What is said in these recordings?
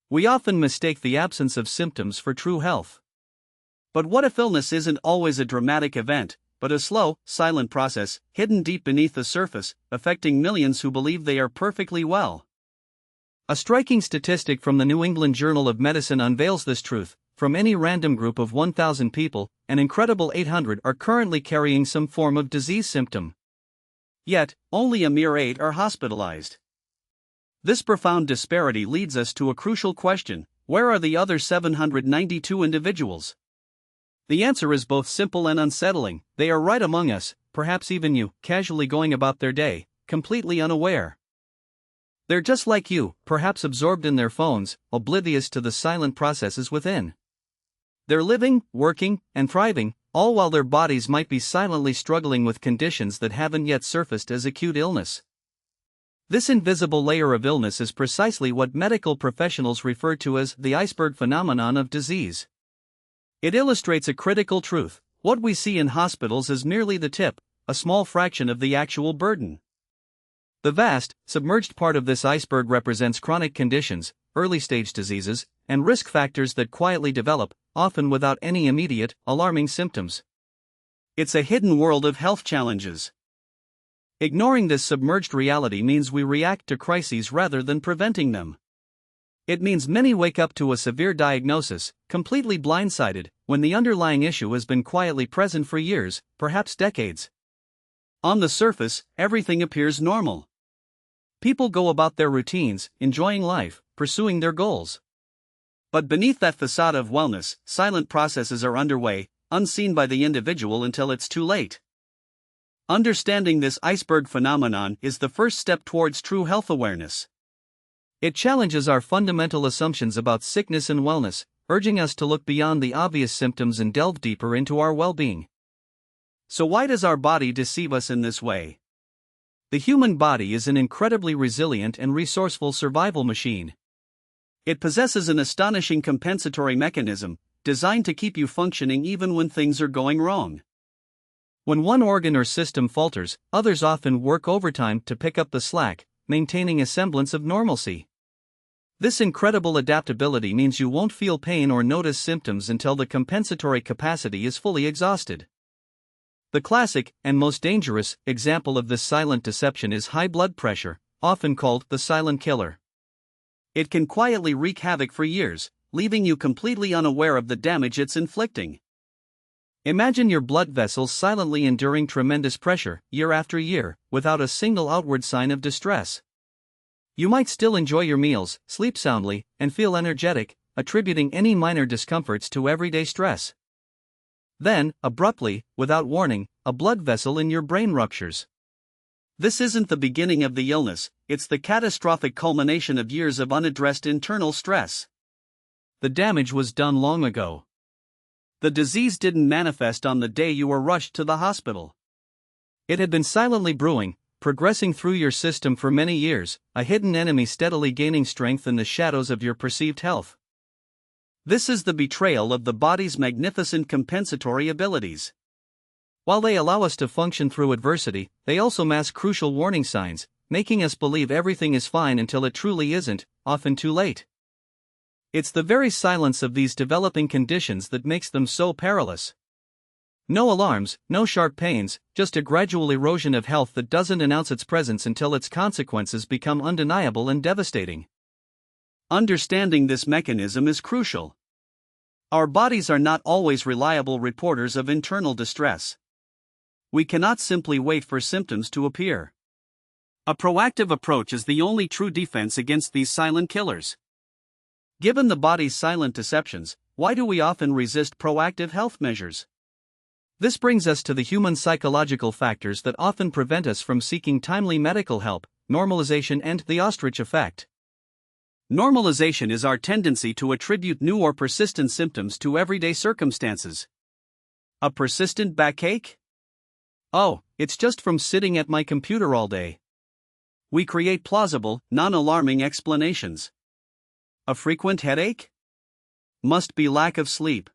We often mistake the absence of symptoms for true health. But what if illness isn't always a dramatic event, but a slow, silent process, hidden deep beneath the surface, affecting millions who believe they are perfectly well? A striking statistic from the New England Journal of Medicine unveils this truth. From any random group of 1,000 people, an incredible 800 are currently carrying some form of disease symptom. Yet, only a mere 8 are hospitalized. This profound disparity leads us to a crucial question: where are the other 792 individuals? The answer is both simple and unsettling. They are right among us, perhaps even you, casually going about their day, completely unaware. They're just like you, perhaps absorbed in their phones, oblivious to the silent processes within. They're living, working, and thriving, all while their bodies might be silently struggling with conditions that haven't yet surfaced as acute illness. This invisible layer of illness is precisely what medical professionals refer to as the iceberg phenomenon of disease. It illustrates a critical truth: what we see in hospitals is merely the tip, a small fraction of the actual burden. The vast, submerged part of this iceberg represents chronic conditions, early-stage diseases, and risk factors that quietly develop, often without any immediate, alarming symptoms. It's a hidden world of health challenges. Ignoring this submerged reality means we react to crises rather than preventing them. It means many wake up to a severe diagnosis, completely blindsided, when the underlying issue has been quietly present for years, perhaps decades. On the surface, everything appears normal. People go about their routines, enjoying life, pursuing their goals. But beneath that facade of wellness, silent processes are underway, unseen by the individual until it's too late. Understanding this iceberg phenomenon is the first step towards true health awareness. It challenges our fundamental assumptions about sickness and wellness, urging us to look beyond the obvious symptoms and delve deeper into our well-being. So why does our body deceive us in this way? The human body is an incredibly resilient and resourceful survival machine. It possesses an astonishing compensatory mechanism, designed to keep you functioning even when things are going wrong. When one organ or system falters, others often work overtime to pick up the slack, maintaining a semblance of normalcy. This incredible adaptability means you won't feel pain or notice symptoms until the compensatory capacity is fully exhausted. The classic, and most dangerous, example of this silent deception is high blood pressure, often called the silent killer. It can quietly wreak havoc for years, leaving you completely unaware of the damage it's inflicting. Imagine your blood vessels silently enduring tremendous pressure, year after year, without a single outward sign of distress. You might still enjoy your meals, sleep soundly, and feel energetic, attributing any minor discomforts to everyday stress. Then, abruptly, without warning, a blood vessel in your brain ruptures. This isn't the beginning of the illness, it's the catastrophic culmination of years of unaddressed internal stress. The damage was done long ago. The disease didn't manifest on the day you were rushed to the hospital. It had been silently brewing, progressing through your system for many years, a hidden enemy steadily gaining strength in the shadows of your perceived health. This is the betrayal of the body's magnificent compensatory abilities. While they allow us to function through adversity, they also mask crucial warning signs, making us believe everything is fine until it truly isn't, often too late. It's the very silence of these developing conditions that makes them so perilous. No alarms, no sharp pains, just a gradual erosion of health that doesn't announce its presence until its consequences become undeniable and devastating. Understanding this mechanism is crucial. Our bodies are not always reliable reporters of internal distress. We cannot simply wait for symptoms to appear. A proactive approach is the only true defense against these silent killers. Given the body's silent deceptions, why do we often resist proactive health measures? This brings us to the human psychological factors that often prevent us from seeking timely medical help: normalization and the ostrich effect. Normalization is our tendency to attribute new or persistent symptoms to everyday circumstances. A persistent backache? Oh, it's just from sitting at my computer all day. We create plausible, non-alarming explanations. A frequent headache? Must be lack of sleep.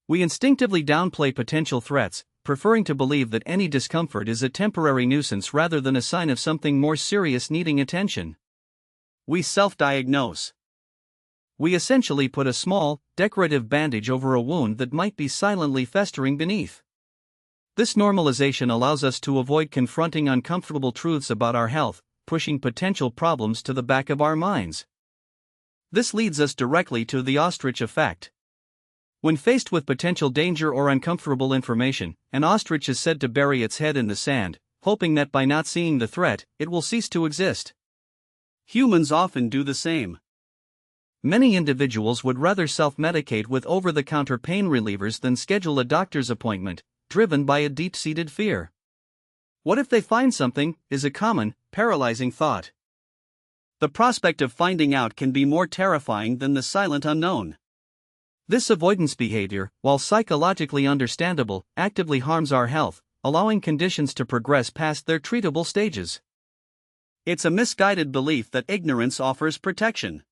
We instinctively downplay potential threats, preferring to believe that any discomfort is a temporary nuisance rather than a sign of something more serious needing attention. We self-diagnose. We essentially put a small, decorative bandage over a wound that might be silently festering beneath. This normalization allows us to avoid confronting uncomfortable truths about our health, pushing potential problems to the back of our minds. This leads us directly to the ostrich effect. When faced with potential danger or uncomfortable information, an ostrich is said to bury its head in the sand, hoping that by not seeing the threat, it will cease to exist. Humans often do the same. Many individuals would rather self-medicate with over-the-counter pain relievers than schedule a doctor's appointment, driven by a deep-seated fear. What if they find something, is a common, paralyzing thought. The prospect of finding out can be more terrifying than the silent unknown. This avoidance behavior, while psychologically understandable, actively harms our health, allowing conditions to progress past their treatable stages. It's a misguided belief that ignorance offers protection.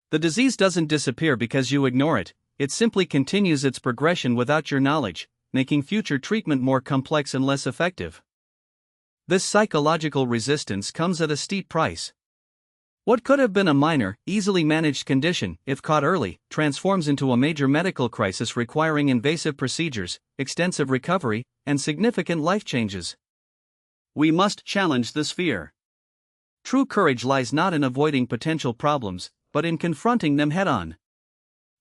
The disease doesn't disappear because you ignore it, it simply continues its progression without your knowledge, making future treatment more complex and less effective. This psychological resistance comes at a steep price. What could have been a minor, easily managed condition, if caught early, transforms into a major medical crisis requiring invasive procedures, extensive recovery, and significant life changes. We must challenge this fear. True courage lies not in avoiding potential problems, but in confronting them head-on.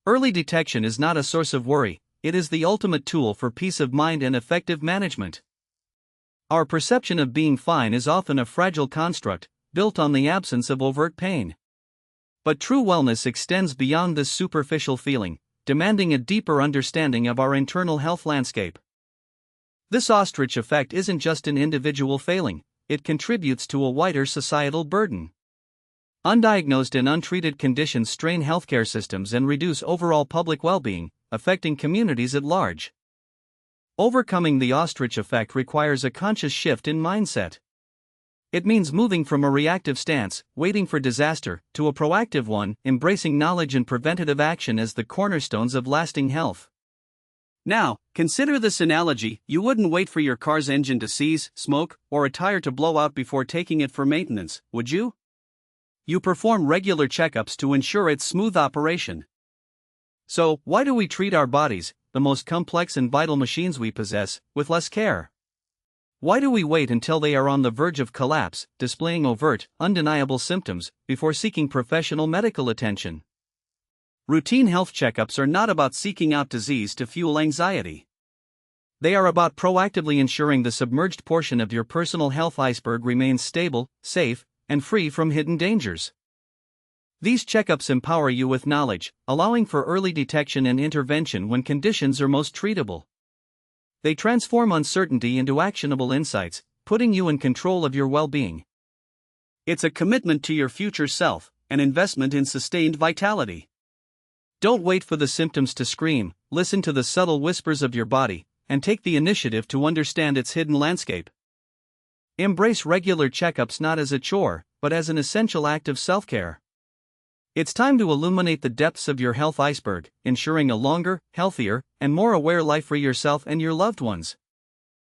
Early detection is not a source of worry, it is the ultimate tool for peace of mind and effective management. Our perception of being fine is often a fragile construct, built on the absence of overt pain. But true wellness extends beyond this superficial feeling, demanding a deeper understanding of our internal health landscape. This ostrich effect isn't just an individual failing, it contributes to a wider societal burden. Undiagnosed and untreated conditions strain healthcare systems and reduce overall public well-being, affecting communities at large. Overcoming the ostrich effect requires a conscious shift in mindset. It means moving from a reactive stance, waiting for disaster, to a proactive one, embracing knowledge and preventative action as the cornerstones of lasting health. Now, consider this analogy: you wouldn't wait for your car's engine to seize, smoke, or a tire to blow out before taking it for maintenance, would you? You perform regular checkups to ensure its smooth operation. So, why do we treat our bodies, the most complex and vital machines we possess, with less care? Why do we wait until they are on the verge of collapse, displaying overt, undeniable symptoms, before seeking professional medical attention? Routine health checkups are not about seeking out disease to fuel anxiety. They are about proactively ensuring the submerged portion of your personal health iceberg remains stable, safe, and free from hidden dangers. These checkups empower you with knowledge, allowing for early detection and intervention when conditions are most treatable. They transform uncertainty into actionable insights, putting you in control of your well-being. It's a commitment to your future self, an investment in sustained vitality. Don't wait for the symptoms to scream, listen to the subtle whispers of your body, and take the initiative to understand its hidden landscape. Embrace regular checkups not as a chore, but as an essential act of self-care. It's time to illuminate the depths of your health iceberg, ensuring a longer, healthier, and more aware life for yourself and your loved ones.